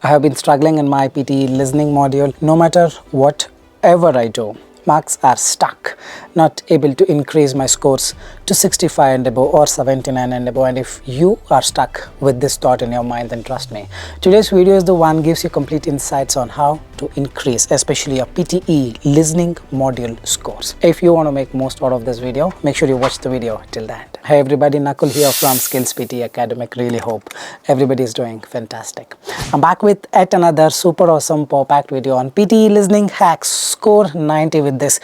I have been struggling in my PTE listening module. No matter whatever I do, marks are stuck, not able to increase my scores to 65 and above or 79 and above. And if you are stuck with this thought in your mind, then trust me, today's video is the one gives you complete insights on how to increase especially your PTE listening module scores. If you want to make most out of this video, make sure you watch the video till the end. Hey everybody, Nakul here from SKILLS PTE ACADEMIC. Really hope everybody is doing fantastic. I'm back with yet another super awesome packed video on PTE listening hacks. Score 90 with this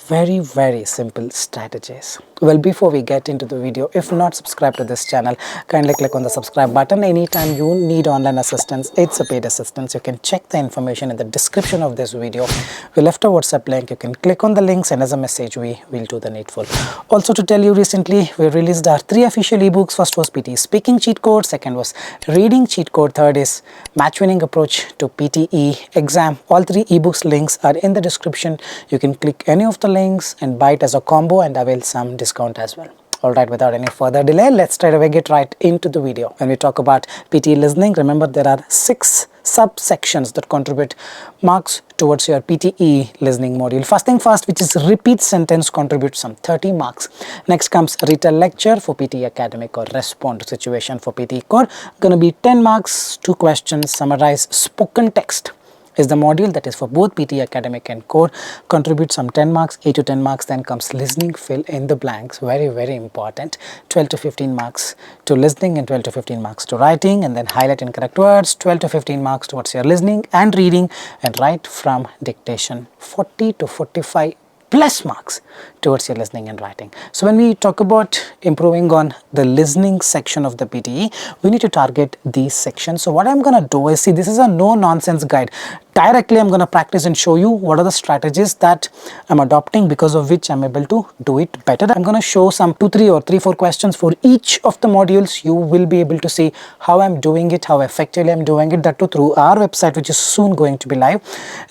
very simple strategies. Well, before we get into the video, if not subscribed to this channel, kindly click on the subscribe button. Anytime you need online assistance, it's a paid assistance. You can check the information in the description of this video. We left a WhatsApp link. You can click on the link, send us a message. We will do the needful. Also to tell you, recently we released our 3 official ebooks. First was PTE speaking cheat code, second was reading cheat code, third is match winning approach to PTE exam. All 3 ebooks links are in the description. You can click any of the links and buy it as a combo and avail some discount as well. Alright, without any further delay, let's straight away get right into the video. When we talk about PTE listening, remember there are 6 subsections that contribute marks towards your PTE listening module. First thing first, which is repeat sentence, contributes some 30 marks. Next comes retell lecture for PTE academic or respond to situation for PTE core. Gonna be 10 marks, 2 questions. Summarize spoken text is the module that is for both PTE academic and core, contribute some 10 marks, 8 to 10 marks. Then comes listening, fill in the blanks, very important, 12 to 15 marks to listening and 12 to 15 marks to writing, and then highlight incorrect words, 12 to 15 marks towards your listening and reading, and write from dictation, 40 to 45 plus marks towards your listening and writing. So when we talk about improving on the listening section of the PTE, we need to target these sections. So what I'm going to do is, see, this is a no nonsense guide. Directly I'm going to practice and show you what are the strategies that I'm adopting, because of which I'm able to do it better. I'm going to show some 2, 3 or 3, 4 questions for each of the modules. You will be able to see how I'm doing it, how effectively I'm doing it, that too through our website, which is soon going to be live.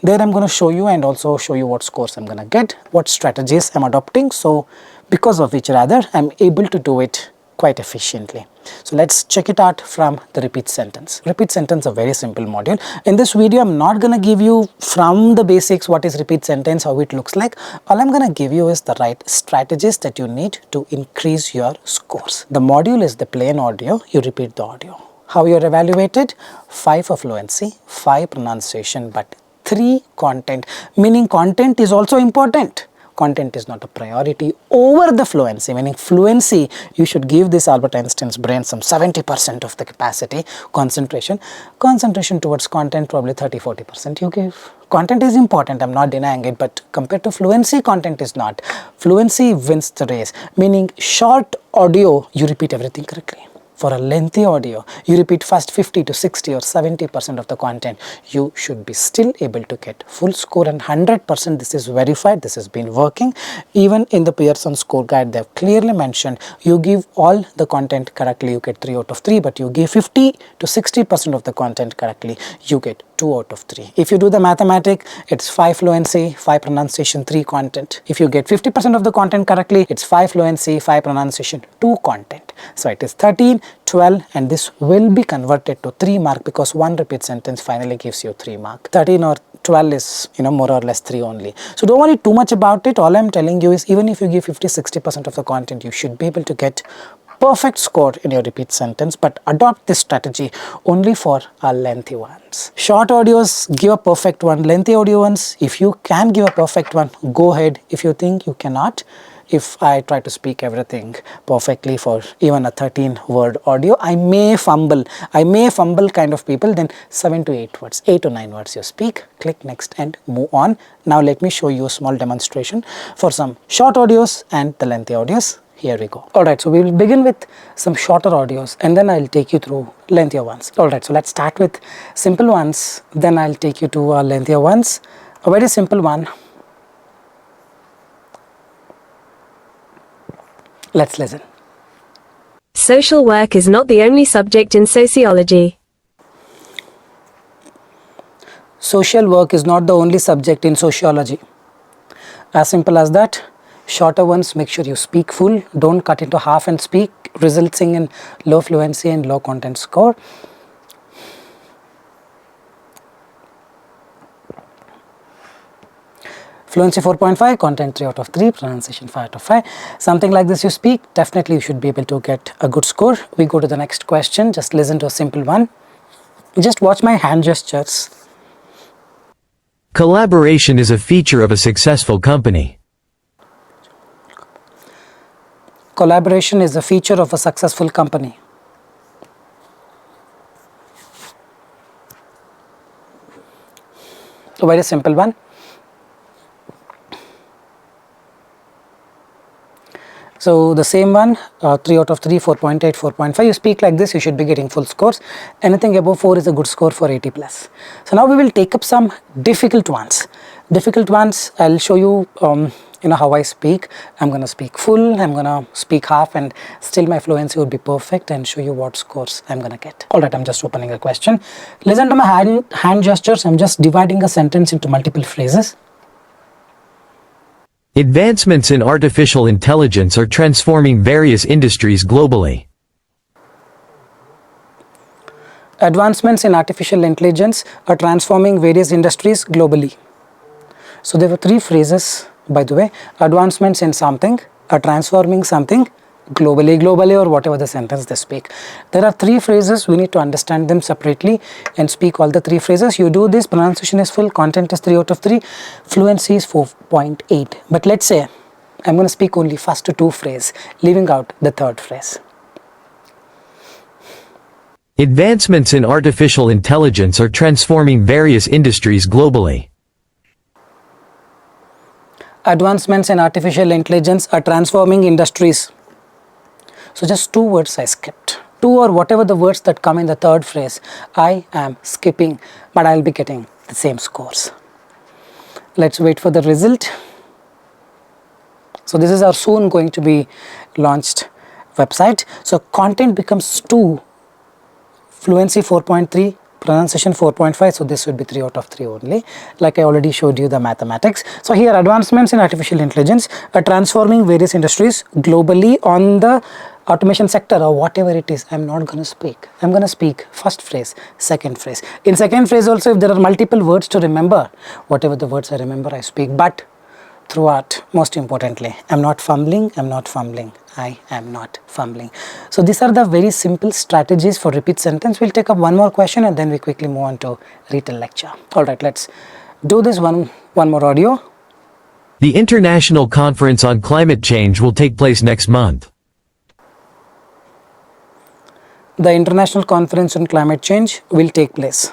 There I'm going to show you and also show you what scores I'm going to get, what strategies I'm adopting, so because of which rather I'm able to do it quite efficiently. So let's check it out from the repeat sentence. Repeat sentence, a very simple module. In this video, I'm not going to give you from the basics what is repeat sentence, how it looks like. All I'm going to give you is the right strategies that you need to increase your scores. The module is the plain audio. You repeat the audio. How you're evaluated? 5 for fluency, 5 pronunciation, but 3 content, meaning content is also important. Content is not a priority over the fluency, meaning fluency, you should give this Albert Einstein's brain some 70% of the capacity. Concentration towards content, probably 30-40% you give. Content is important, I'm not denying it, but compared to fluency, content is not. Fluency wins the race, meaning short audio, you repeat everything correctly. For a lengthy audio, you repeat first 50 to 60 or 70% of the content. You should be still able to get full score, and 100%. This is verified. This has been working. Even in the Pearson score guide, they have clearly mentioned you give all the content correctly, you get 3 out of 3, but you give 50 to 60% of the content correctly, you get 2 out of 3. If you do the mathematic, it's 5 fluency, 5 pronunciation, 3 content. If you get 50% of the content correctly, it's 5 fluency, 5 pronunciation, 2 content. So it is 13, 12, and this will be converted to 3 mark, because 1 repeat sentence finally gives you 3 mark. 13 or 12 is, more or less 3 only. So don't worry too much about it. All I'm telling you is, even if you give 50-60% of the content, you should be able to get perfect score in your repeat sentence, but adopt this strategy only for our lengthy ones. Short audios, give a perfect one. Lengthy audio ones, if you can give a perfect one, go ahead. If you think you cannot, if I try to speak everything perfectly for even a 13-word audio, I may fumble kind of people, then 7 to 8 words, 8 to 9 words you speak, click next and move on. Now let me show you a small demonstration for some short audios and the lengthy audios. Here we go. Alright, so we will begin with some shorter audios and then I'll take you through lengthier ones. Alright, so let's start with simple ones, then I'll take you to lengthier ones. A very simple one. Let's listen. Social work is not the only subject in sociology. Social work is not the only subject in sociology. As simple as that. Shorter ones, make sure you speak full. Don't cut into half and speak, resulting in low fluency and low content score. Fluency 4.5, content 3 out of 3, pronunciation 5 out of 5. Something like this you speak, definitely you should be able to get a good score. We go to the next question. Just listen to a simple one. Just watch my hand gestures. Collaboration is a feature of a successful company. Collaboration is a feature of a successful company. A very simple one. So the same one, 3 out of 3, 4.8, 4.5. You speak like this, you should be getting full scores. Anything above 4 is a good score for 80 plus. So now we will take up some difficult ones. Difficult ones, I'll show you, how I speak. I'm going to speak full, I'm going to speak half, and still my fluency would be perfect, and show you what scores I'm going to get. Alright, I'm just opening a question. Listen to my hand gestures. I'm just dividing a sentence into multiple phrases. Advancements in artificial intelligence are transforming various industries globally. Advancements in artificial intelligence are transforming various industries globally. So there were 3 phrases, by the way. Advancements in something are transforming something globally, or whatever the sentence they speak. There are 3 phrases. We need to understand them separately and speak all the 3 phrases. You do this, pronunciation is full, content is 3 out of 3, fluency is 4.8. But let's say I'm going to speak only first 2 phrases, leaving out the third phrase. Advancements in artificial intelligence are transforming various industries globally. Advancements in artificial intelligence are transforming industries. So just 2 words I skipped. 2 or whatever the words that come in the third phrase, I am skipping, but I'll be getting the same scores. Let's wait for the result. So this is our soon going to be launched website. So content becomes 2, fluency 4.3, pronunciation 4.5, so this would be 3 out of 3 only, like I already showed you the mathematics. So here, advancements in artificial intelligence are transforming various industries globally on the automation sector, or whatever it is. I'm not going to speak. I'm going to speak first phrase, second phrase. In second phrase also, if there are multiple words to remember, whatever the words I remember, I speak. But throughout, most importantly, I'm not fumbling, I am not fumbling. So these are the very simple strategies for repeat sentence. We'll take up one more question and then we quickly move on to Retell lecture. Alright, let's do this one more audio. The International Conference on Climate Change will take place next month. The International Conference on Climate Change will take place.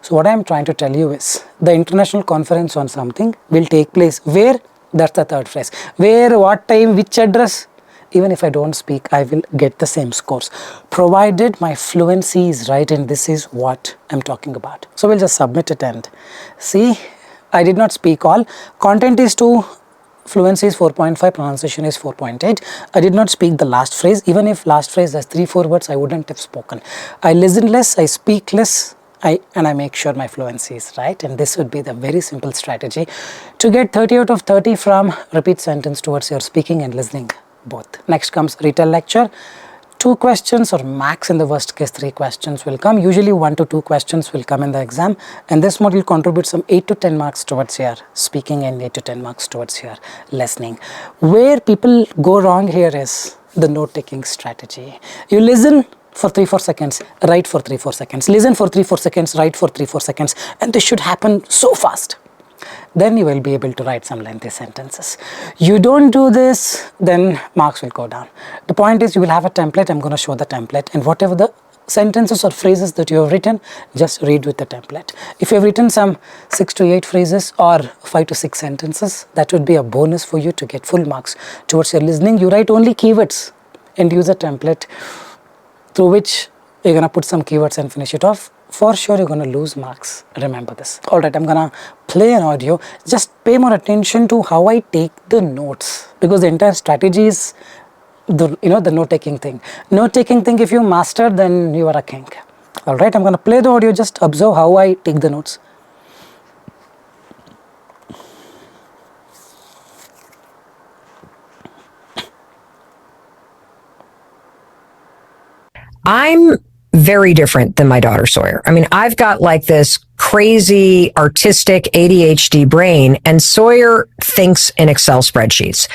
So what I am trying to tell you is, the international conference on something will take place. Where? That's the third phrase. Where, what time, which address? Even if I don't speak, I will get the same scores, provided my fluency is right, and this is what I'm talking about. So we'll just submit it and see. I did not speak all. Content is 2, fluency is 4.5, pronunciation is 4.8. I did not speak the last phrase. Even if last phrase has 3-4 words, I wouldn't have spoken. I listen less, I speak less, and I make sure my fluency is right, and this would be the very simple strategy to get 30 out of 30 from repeat sentence towards your speaking and listening both. Next comes Retell lecture. 2 questions, or max in the worst case 3 questions will come. Usually 1 to 2 questions will come in the exam, and this module contributes some 8 to 10 marks towards your speaking and 8 to 10 marks towards your listening. Where people go wrong here is the note-taking strategy. You listen for 3-4 seconds, write for 3-4 seconds, listen for 3-4 seconds, write for 3-4 seconds, and this should happen so fast. Then you will be able to write some lengthy sentences. You don't do this, then marks will go down. The point is, you will have a template. I'm going to show the template, and whatever the sentences or phrases that you have written, just read with the template. If you have written some 6 to 8 phrases or 5 to 6 sentences, that would be a bonus for you to get full marks towards your listening. You write only keywords and use a template through which you're going to put some keywords and finish it off. For sure you're going to lose marks. Remember this. Alright, I'm going to play an audio. Just pay more attention to how I take the notes, because the entire strategy is the note-taking thing. Note-taking thing, if you master, then you are a king. Alright, I'm going to play the audio. Just observe how I take the notes. I'm very different than my daughter Sawyer. I mean, I've got like this crazy artistic ADHD brain, and Sawyer thinks in Excel spreadsheets.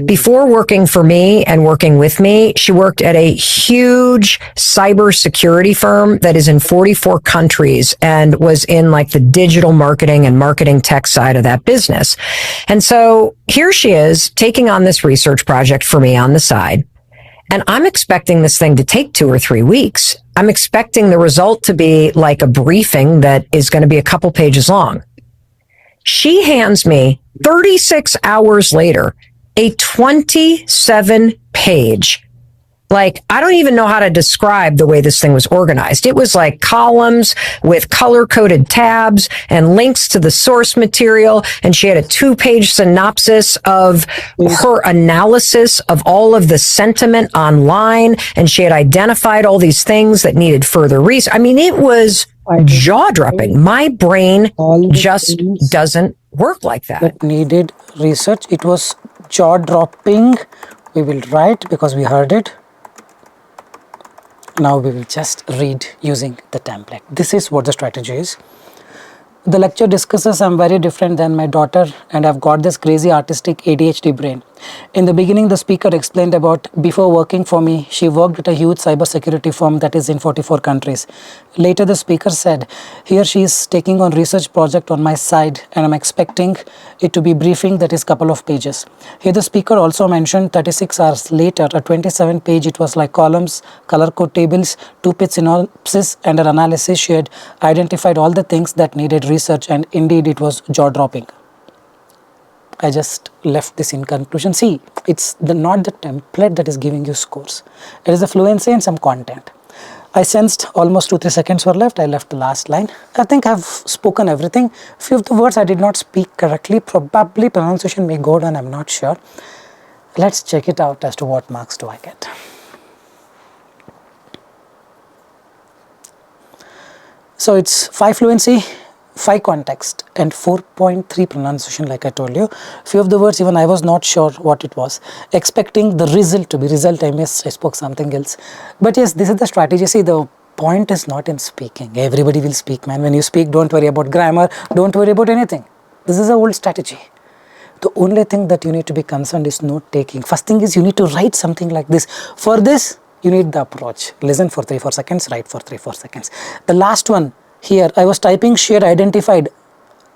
Before working for me and working with me, she worked at a huge cybersecurity firm that is in 44 countries and was in like the digital marketing and marketing tech side of that business. And so here she is taking on this research project for me on the side. And I'm expecting this thing to take 2 or 3 weeks. I'm expecting the result to be like a briefing that is going to be a couple pages long. She hands me 36 hours later a 27-page. Like, I don't even know how to describe the way this thing was organized. It was like columns with color-coded tabs and links to the source material. And she had a 2-page synopsis of her analysis of all of the sentiment online. And she had identified all these things that needed further research. I mean, it was jaw-dropping. My brain just doesn't work like that. That needed research. It was jaw-dropping. We will write because we heard it. Now we will just read using the template. This is what the strategy is. The lecture discusses I'm very different than my daughter and I've got this crazy artistic ADHD brain. In the beginning, the speaker explained about before working for me, she worked at a huge cybersecurity firm that is in 44 countries. Later, the speaker said, here she is taking on research project on my side and I'm expecting it to be briefing that is couple of pages. Here the speaker also mentioned 36 hours later, a 27-page, it was like columns, color code tables, 2-page synopsis and an analysis. She had identified all the things that needed research and indeed it was jaw-dropping. I just left this in conclusion. See, it's not the template that is giving you scores. It is the fluency and some content. I sensed almost 2-3 seconds were left. I left the last line. I think I've spoken everything. Few of the words I did not speak correctly. Probably pronunciation may go down. I'm not sure. Let's check it out as to what marks do I get. So it's 5 fluency, 5 context and 4.3 pronunciation like I told you. Few of the words even I was not sure what it was. Expecting the result to be result, I missed, I spoke something else. But yes, this is the strategy. See, the point is not in speaking. Everybody will speak, man. When you speak, don't worry about grammar, don't worry about anything. This is a old strategy. The only thing that you need to be concerned is note taking. First thing is you need to write something like this. For this, you need the approach. Listen for 3-4 seconds, write for 3-4 seconds. The last one, here I was typing, she had identified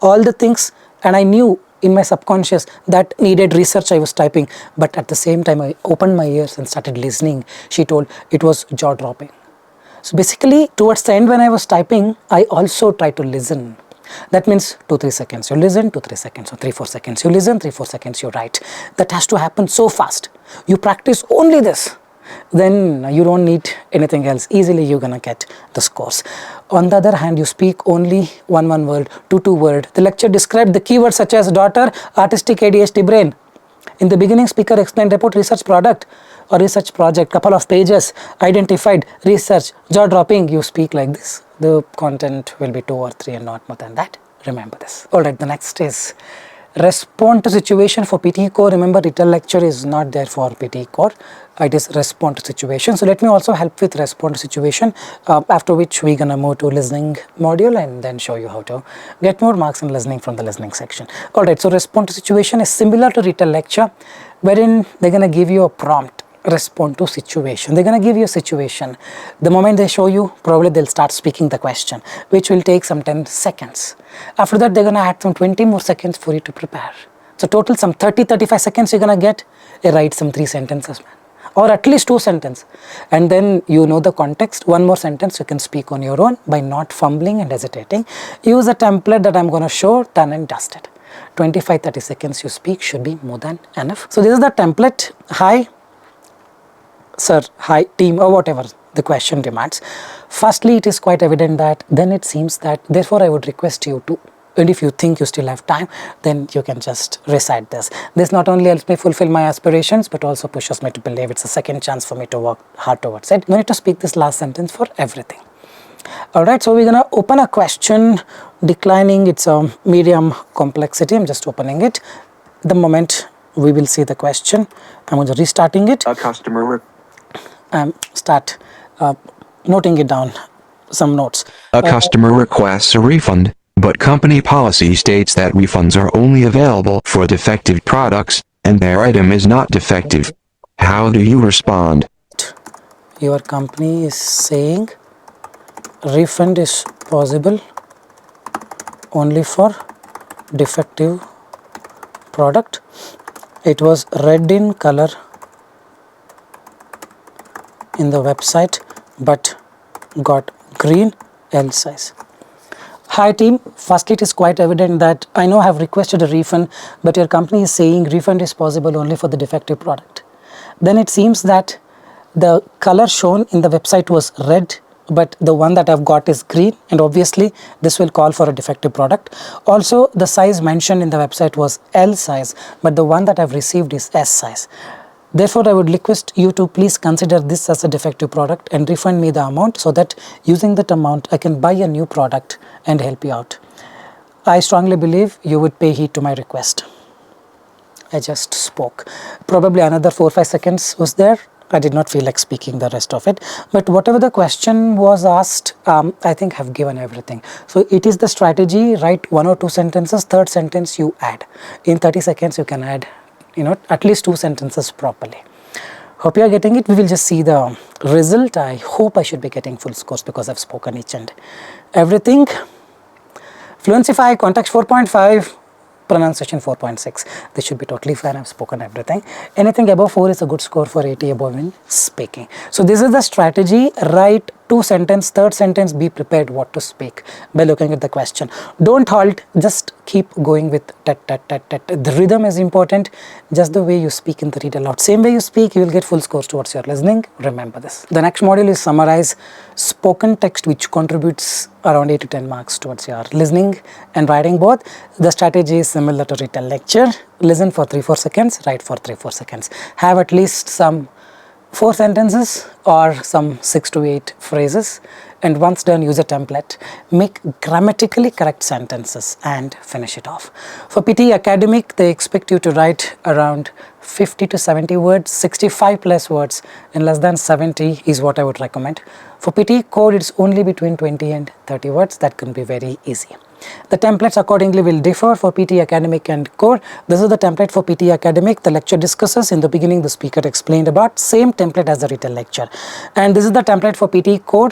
all the things and I knew in my subconscious that needed research I was typing, but at the same time I opened my ears and started listening. She told it was jaw-dropping. So basically towards the end when I was typing, I also tried to listen. That means 2-3 seconds you listen, 2-3 seconds or 3-4 seconds you listen, 3-4 seconds you write. That has to happen so fast. You practice only this, then you don't need anything else. Easily you're gonna get the scores. On the other hand, you speak only one word, two word. The lecture described the keywords such as daughter, artistic ADHD brain. In the beginning, speaker explained about research product or research project, couple of pages, identified research, jaw-dropping. You speak like this. The content will be 2 or 3 and not more than that. Remember this. Alright, the next is respond to situation for PTE core. Remember, Retell lecture is not there for PTE core. It is respond to situation. So let me also help with respond to situation, after which we're gonna move to listening module and then show you how to get more marks in listening from the listening section. Alright, so respond to situation is similar to Retell lecture, wherein they're gonna give you a prompt. Respond to situation. They're going to give you a situation. The moment they show you, probably they'll start speaking the question, which will take some 10 seconds. After that, they're going to add some 20 more seconds for you to prepare. So total some 30-35 seconds you're going to get. Write some 3 sentences, man. Or at least 2 sentences. And then you know the context. 1 more sentence you can speak on your own by not fumbling and hesitating. Use a template that I'm going to show, done and dusted. 25-30 seconds you speak should be more than enough. So this is the template. Hi. Sir, hi team, or whatever the question demands. Firstly, it is quite evident that then it seems that therefore I would request you to, and if you think you still have time, then you can just recite this. This not only helps me fulfill my aspirations, but also pushes me to believe it's a second chance for me to work hard towards it. No need to speak this last sentence for everything. Alright, so we're gonna open a question, declining, it's a medium complexity. I'm just opening it. The moment we will see the question, I'm just restarting it. A customer Start noting it down, some notes. A customer requests a refund, but company policy states that refunds are only available for defective products, and their item is not defective. How do you respond? Your company is saying refund is possible only for defective product. It was red in color in the website but got green L size. Hi team, firstly it is quite evident that I know I have requested a refund, but your company is saying refund is possible only for the defective product. Then it seems that the color shown in the website was red, but the one that I've got is green, and obviously this will call for a defective product. Also, the size mentioned in the website was L size, but the one that I've received is S size. Therefore, I would request you to please consider this as a defective product and refund me the amount, so that using that amount I can buy a new product and help you out. I strongly believe you would pay heed to my request. I just spoke. Probably another 4 or 5 seconds was there. I did not feel like speaking the rest of it, but whatever the question was asked, I think I've given everything. So it is the strategy, write 1 or 2 sentences, third sentence you add. In 30 seconds you can add, at least 2 sentences properly. Hope you are getting it. We will just see the result. I hope I should be getting full scores because I've spoken each and everything. Fluency 5, context 4.5, pronunciation 4.6. This should be totally fine. I've spoken everything. Anything above 4 is a good score for 80 above in speaking. So this is the strategy. Write 2 sentences, third sentence be prepared what to speak by looking at the question. Don't halt, just keep going with tat tat tat tat. The rhythm is important, just the way you speak in the read aloud. Same way you speak, you will get full scores towards your listening. Remember this. The next module is summarize spoken text, which contributes around 8 to 10 marks towards your listening and writing both. The strategy is similar to Retell lecture. Listen for 3-4 seconds, write for 3-4 seconds. Have at least some 4 sentences or some 6 to 8 phrases, and once done, use a template. Make grammatically correct sentences and finish it off. For PTE Academic, they expect you to write around 50 to 70 words, 65 plus words, and less than 70 is what I would recommend. For PTE Core, it's only between 20 and 30 words. That can be very easy. The templates accordingly will differ for PTE Academic and Core. This is the template for PTE Academic. The lecture discusses. In the beginning, the speaker explained about same template as the Retell lecture. And this is the template for PTE Core.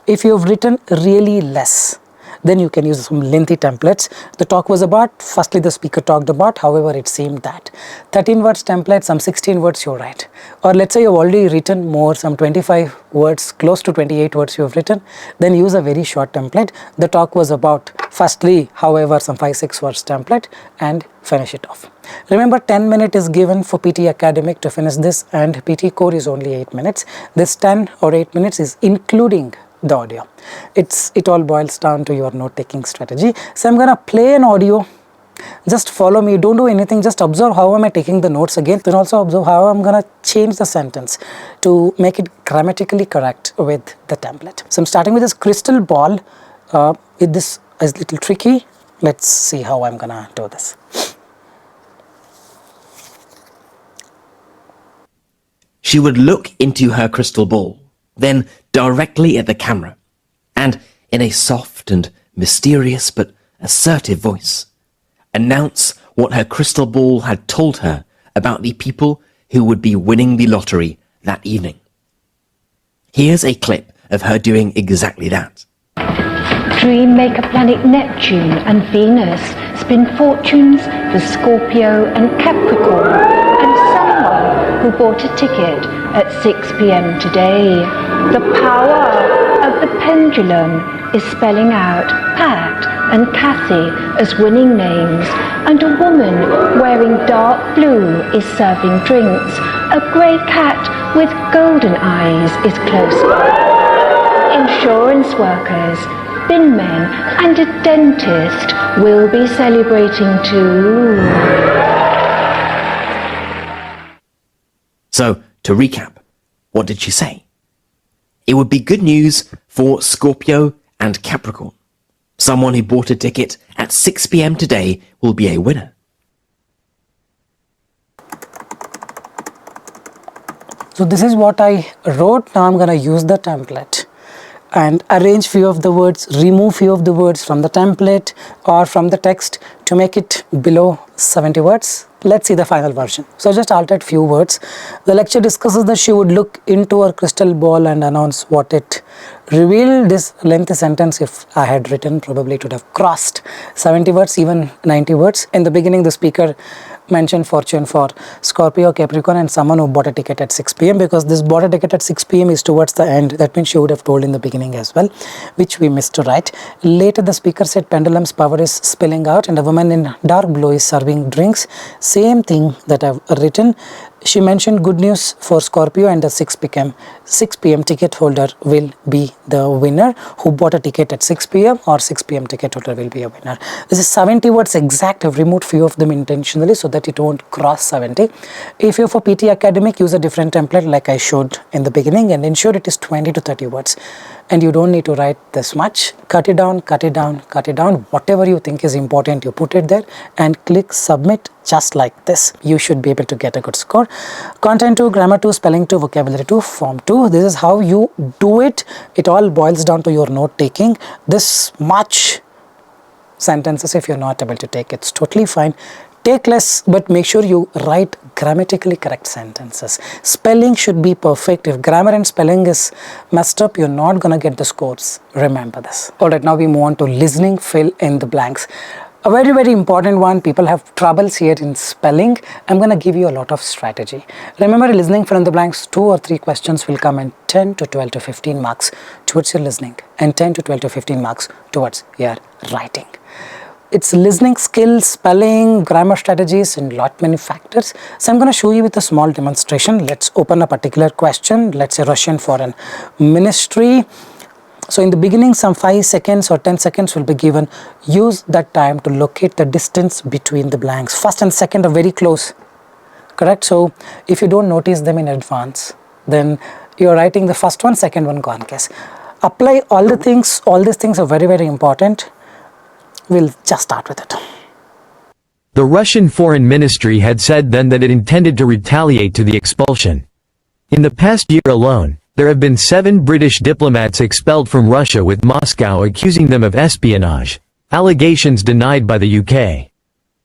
If you have written really less, then you can use some lengthy templates. The talk was about, firstly the speaker talked about, however it seemed that 13 words template, some 16 words you write. Or let's say you've already written more, some 25 words, close to 28 words you have written, then use a very short template. The talk was about, firstly, however, some 5-6 words template, and finish it off. Remember, 10 minutes is given for PTE Academic to finish this, and PTE Core is only 8 minutes. This 10 or 8 minutes is including the audio. It all boils down to your note-taking strategy. So I'm gonna play an audio. Just follow me. Don't do anything. Just observe how am I taking the notes again. Then also observe how I'm gonna change the sentence to make it grammatically correct with the template. So I'm starting with this crystal ball. This is a little tricky. Let's see how I'm gonna do this. She would look into her crystal ball, then directly at the camera, and in a soft and mysterious but assertive voice, announce what her crystal ball had told her about the people who would be winning the lottery that evening. Here's a clip of her doing exactly that. Dreammaker planet Neptune and Venus spin fortunes for Scorpio and Capricorn, and someone who bought a ticket at 6 p.m. today. The power of the pendulum is spelling out Pat and Cassie as winning names, and a woman wearing dark blue is serving drinks. A grey cat with golden eyes is close by. Insurance workers, bin men, and a dentist will be celebrating too. So, to recap, what did she say? It would be good news for Scorpio and Capricorn. Someone who bought a ticket at 6 p.m. today will be a winner. So this is what I wrote. Now I'm going to use the template and arrange few of the words, remove few of the words from the template or from the text to make it below 70 words. Let's see the final version. So I just altered few words. The lecture discusses that she would look into her crystal ball and announce what it revealed. This lengthy sentence, if I had written, probably it would have crossed 70 words, even 90 words. In the beginning, the speaker mentioned fortune for Scorpio, Capricorn and someone who bought a ticket at 6 p.m. because this bought a ticket at 6 p.m. is towards the end. That means she would have told in the beginning as well, which we missed to write. Later the speaker said pendulum's power is spilling out and a woman in dark blue is serving drinks. Same thing that I've written. She mentioned good news for Scorpio and the 6 p.m. ticket holder will be the winner. Who bought a ticket at 6 p.m. or 6 p.m. ticket holder will be a winner. This is 70 words exact. I've removed few of them intentionally so that it won't cross 70. If you're for PT Academic, use a different template like I showed in the beginning and ensure it is 20 to 30 words. And you don't need to write this much. Cut it down, cut it down, cut it down. Whatever you think is important, you put it there and click submit. Just like this, you should be able to get a good score. Content 2, grammar 2, spelling 2, vocabulary 2, form 2. This is how you do it. It all boils down to your note taking. This much sentences, if you're not able to take, it's totally fine. Take less, but make sure you write grammatically correct sentences. Spelling should be perfect. If grammar and spelling is messed up, you're not gonna get the scores. Remember this. Alright, now we move on to listening, fill in the blanks. A very, very important one. People have troubles here in spelling. I'm going to give you a lot of strategy. Remember, listening, fill in the blanks, 2 or 3 questions will come in 10 to 12 to 15 marks towards your listening and 10 to 12 to 15 marks towards your writing. It's listening skills, spelling, grammar strategies and lot many factors. So I'm going to show you with a small demonstration. Let's open a particular question. Let's say Russian foreign ministry. So in the beginning, some 5 seconds or 10 seconds will be given. Use that time to locate the distance between the blanks. First and second are very close, correct? So if you don't notice them in advance, then you're writing the first one, second one gone case. Apply all the things. All these things are very, very important. We'll just start with it. The Russian Foreign Ministry had said then that it intended to retaliate to the expulsion. In the past year alone, there have been 7 British diplomats expelled from Russia, with Moscow accusing them of espionage, allegations denied by the UK.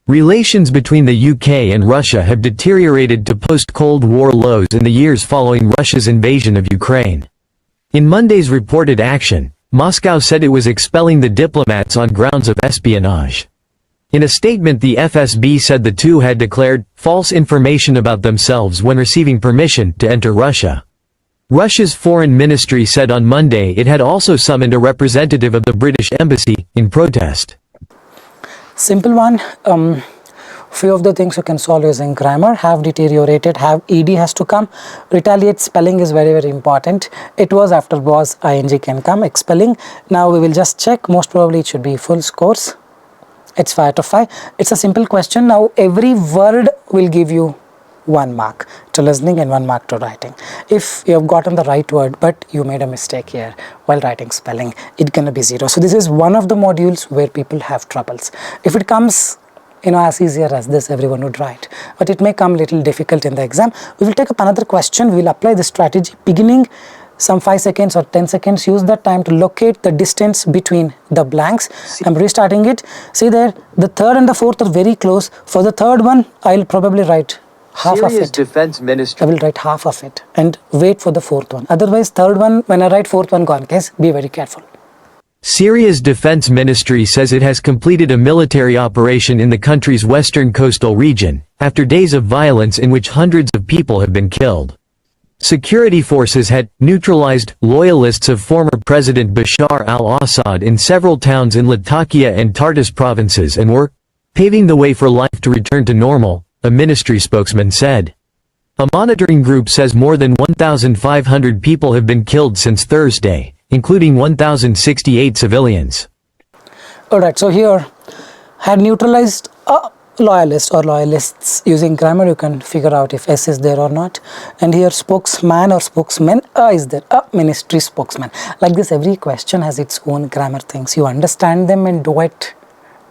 Relations between the UK and Russia have deteriorated to post-Cold War lows in the years following Russia's invasion of Ukraine. In Monday's reported action, Moscow said it was expelling the diplomats on grounds of espionage. In a statement, the FSB said the two had declared false information about themselves when receiving permission to enter Russia. Russia's foreign ministry said on Monday it had also summoned a representative of the British embassy in protest. Simple one. Few of the things you can solve using grammar. Have deteriorated, have ed has to come. Retaliate, spelling is very, very important. It was, after was, ing can come. Expelling. Now we will just check. Most probably it should be full scores. It's 5 out of 5. It's a simple question. Now every word will give you 1 mark to listening and 1 mark to writing. If you have gotten the right word but you made a mistake here while writing spelling, it's gonna be 0. So this is one of the modules where people have troubles. If it comes as easier as this, everyone would write, but it may come a little difficult in the exam. We will take up another question. We will apply the strategy. Beginning, some 5 seconds or 10 seconds, use that time to locate the distance between the blanks. I'm restarting it. See there, the third and the fourth are very close. For the third one, I'll probably write half of it. Defense Ministry. I will write half of it and wait for the fourth one. Otherwise, third one, when I write fourth one gone case, be very careful. Syria's defense ministry says it has completed a military operation in the country's western coastal region, after days of violence in which hundreds of people have been killed. Security forces had neutralized loyalists of former President Bashar al-Assad in several towns in Latakia and Tartus provinces and were paving the way for life to return to normal, a ministry spokesman said. A monitoring group says more than 1,500 people have been killed since Thursday, including 1,068 civilians. Alright, so here, had neutralized a loyalist or loyalists. Using grammar, you can figure out if S is there or not. And here, spokesman or spokesman, is there, a ministry spokesman. Like this, every question has its own grammar things. You understand them and do it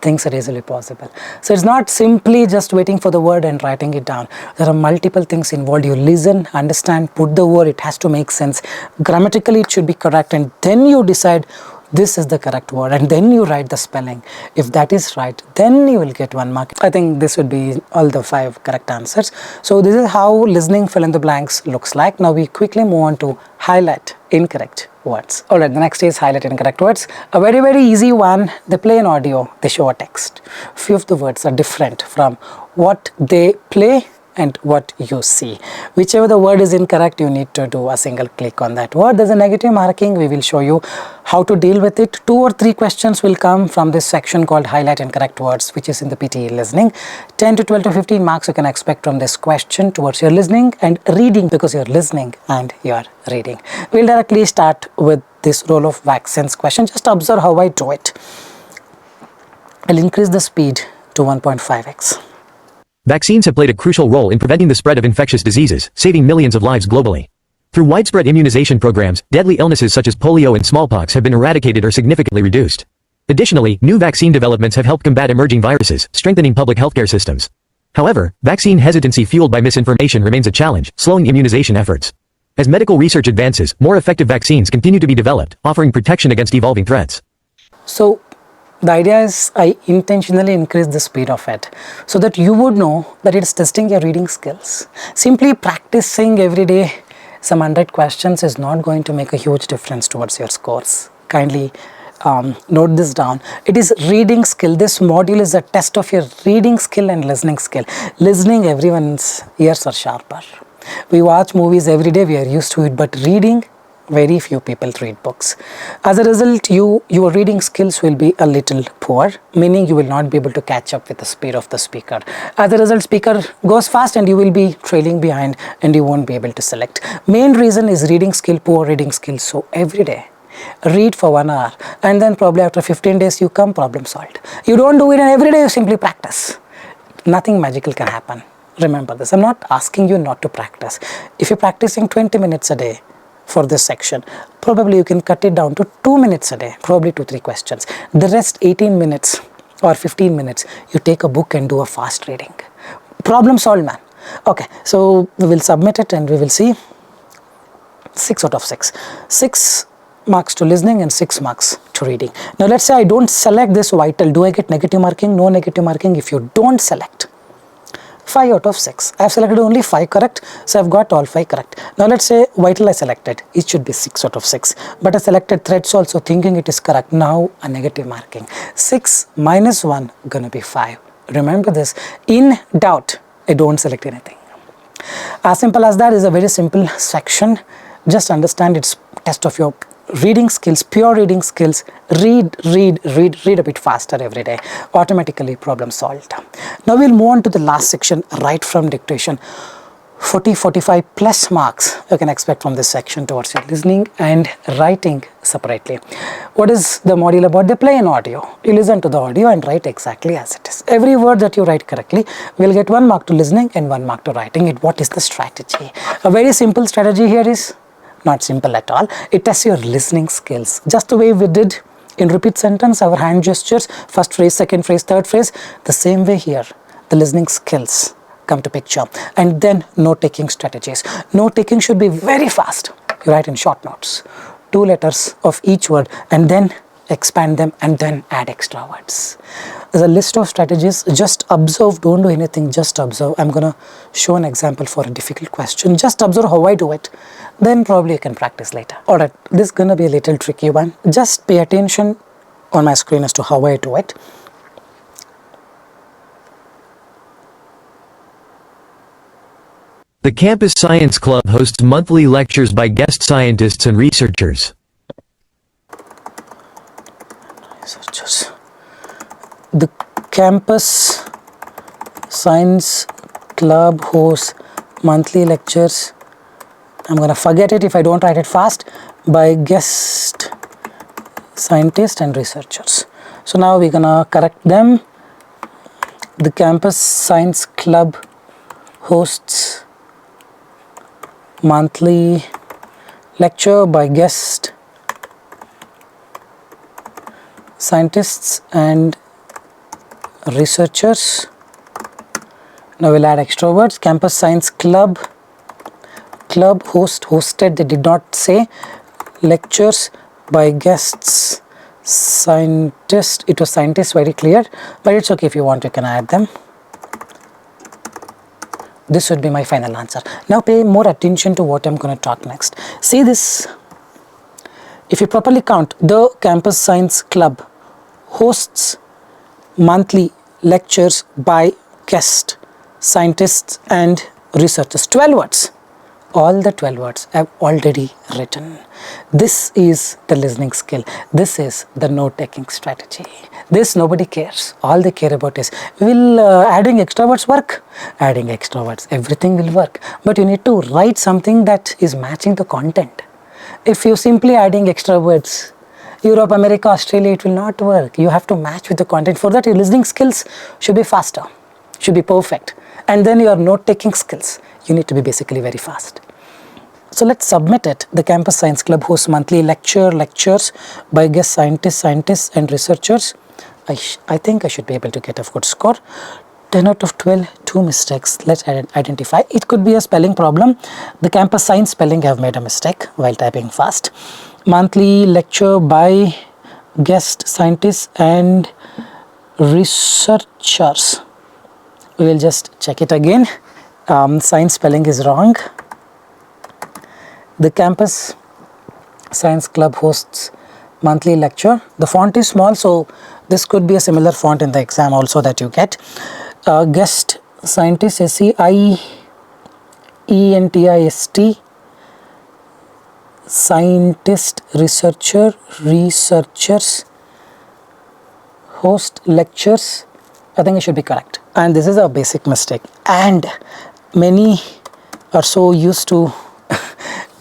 things are easily possible. So it's not simply just waiting for the word and writing it down. There are multiple things involved. You listen, understand, put the word, it has to make sense. Grammatically it should be correct, and then you decide this is the correct word, and then you write the spelling. If that is right, then you will get 1 mark. I think this would be all the 5 correct answers. So this is how listening fill in the blanks looks like. Now we quickly move on to highlight incorrect words. Alright, the next is highlight incorrect words. A very, very easy one. They play an audio, they show a text. Few of the words are different from what they play and what you see. Whichever the word is incorrect, you need to do a single click on that word. There's a negative marking. We will show you how to deal with it. 2 or 3 questions will come from this section called highlight incorrect words, which is in the PTE listening. 10 to 12 to 15 marks you can expect from this question towards your listening and reading, because you're listening and you're reading. We'll directly start with this role of vaccines question. Just observe how I do it. I'll increase the speed to 1.5x. Vaccines have played a crucial role in preventing the spread of infectious diseases, saving millions of lives globally. Through widespread immunization programs, deadly illnesses such as polio and smallpox have been eradicated or significantly reduced. Additionally, new vaccine developments have helped combat emerging viruses, strengthening public healthcare systems. However, vaccine hesitancy fueled by misinformation remains a challenge, slowing immunization efforts. As medical research advances, more effective vaccines continue to be developed, offering protection against evolving threats. So the idea is I intentionally increase the speed of it so that you would know that it's testing your reading skills. Simply practicing every day some 100 questions is not going to make a huge difference towards your scores. Kindly note this down. It is reading skill. This module is a test of your reading skill and listening skill. Listening, everyone's ears are sharper. We watch movies every day, we are used to it, but reading, very few people read books. As a result, your reading skills will be a little poor, meaning you will not be able to catch up with the speed of the speaker. As a result, speaker goes fast and you will be trailing behind and you won't be able to select. Main reason is reading skill, poor reading skill. So every day, read for 1 hour, and then probably after 15 days you come problem solved. You don't do it, and every day you simply practice. Nothing magical can happen. Remember this. I'm not asking you not to practice. If you're practicing 20 minutes a day for this section, probably you can cut it down to 2 minutes a day, probably 2-3 questions. The rest 18 minutes or 15 minutes, you take a book and do a fast reading. Problem solved, man. Okay, so we will submit it and we will see 6 out of 6. 6 marks to listening and 6 marks to reading. Now let's say I don't select this vital. Do I get negative marking? No negative marking if you don't select. 5 out of 6. I have selected only 5 correct, so I have got all 5 correct. Now let's say vital I selected, it should be 6 out of 6. But I selected threads also thinking it is correct. Now a negative marking. 6 minus 1 gonna be 5. Remember this. In doubt, I don't select anything. As simple as that. Is a very simple section. Just understand it's test of your reading skills, pure reading skills. Read a bit faster every day. Automatically problem solved. Now we'll move on to the last section, right from dictation. 40-45 plus marks you can expect from this section towards your listening and writing separately. What is the module about? They play an audio. You listen to the audio and write exactly as it is. Every word that you write correctly will get 1 mark to listening and 1 mark to writing it. What is the strategy? A very simple strategy here is not simple at all. It tests your listening skills. Just the way we did in repeat sentence, our hand gestures, first phrase, second phrase, third phrase, the same way here, the listening skills come to picture. And then note taking strategies. Note taking should be very fast. You write in short notes, 2 letters of each word, and then expand them and then add extra words. There's a list of strategies. Just observe, don't do anything, just observe. I'm gonna show an example for a difficult question. Just observe how I do it, then probably you can practice later. Alright, this is gonna be a little tricky one. Just pay attention on my screen as to how I do it. The Campus Science Club hosts monthly lectures by guest scientists and researchers. The Campus Science Club hosts monthly lectures. I'm gonna forget it if I don't write it fast. By guest scientists and researchers. So now we're gonna correct them. The Campus Science Club hosts monthly lecture by guest scientists and researchers. Now we'll add extra words. Campus Science Club. Club hosted, they did not say. Lectures by guests, scientists. It was scientists, very clear, but it's okay. If you want, you can add them. This would be my final answer. Now pay more attention to what I'm going to talk next. See this. If you properly count, the Campus Science Club hosts monthly lectures by guest scientists and researchers. 12 words. All the 12 words I've already written. This is the listening skill. This is the note-taking strategy. This nobody cares. All they care about is, will adding extra words work? Adding extra words, everything will work. But you need to write something that is matching the content. If you simply adding extra words, Europe, America, Australia, it will not work. You have to match with the content. For that, your listening skills should be faster, should be perfect. And then your note-taking skills, you need to be basically very fast. So let's submit it. The Campus Science Club hosts monthly lectures by guest scientists and researchers. I think I should be able to get a good score. 10 out of 12, 2 mistakes. Let's identify. It could be a spelling problem. The Campus Science spelling, I have made a mistake while typing fast. Monthly lecture by guest scientists and researchers. We will just check it again. Science spelling is wrong. The Campus Science Club hosts monthly lecture. The font is small, so this could be a similar font in the exam also that you get. Guest scientist, SCIENTIST, scientist, researchers, host lectures. I think it should be correct. And this is a basic mistake. And many are so used to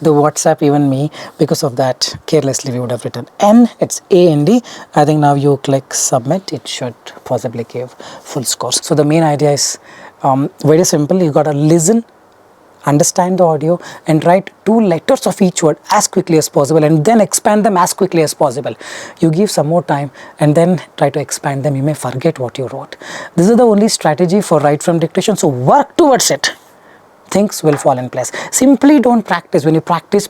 the WhatsApp, even me, because of that carelessly we would have written N, it's AND. I think now you click submit, it should possibly give full scores. So the main idea is very simple. You got to listen, understand the audio and write 2 letters of each word as quickly as possible and then expand them as quickly as possible. You give some more time and then try to expand them. You may forget what you wrote. This is the only strategy for write from dictation, so work towards it. Things will fall in place. Simply don't practice. When you practice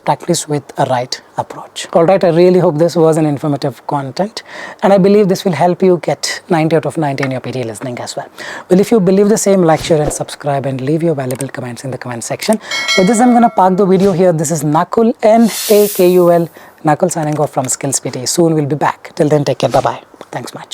with a right approach. Alright, I really hope this was an informative content and I believe this will help you get 90 out of 90 in your PTE listening as well. Well, if you believe the same, like, share and subscribe and leave your valuable comments in the comment section. With this, I'm going to park the video here. This is Nakul, Nakul, Nakul signing off from Skills PTE. Soon we'll be back. Till then, take care. Bye-bye. Thanks much.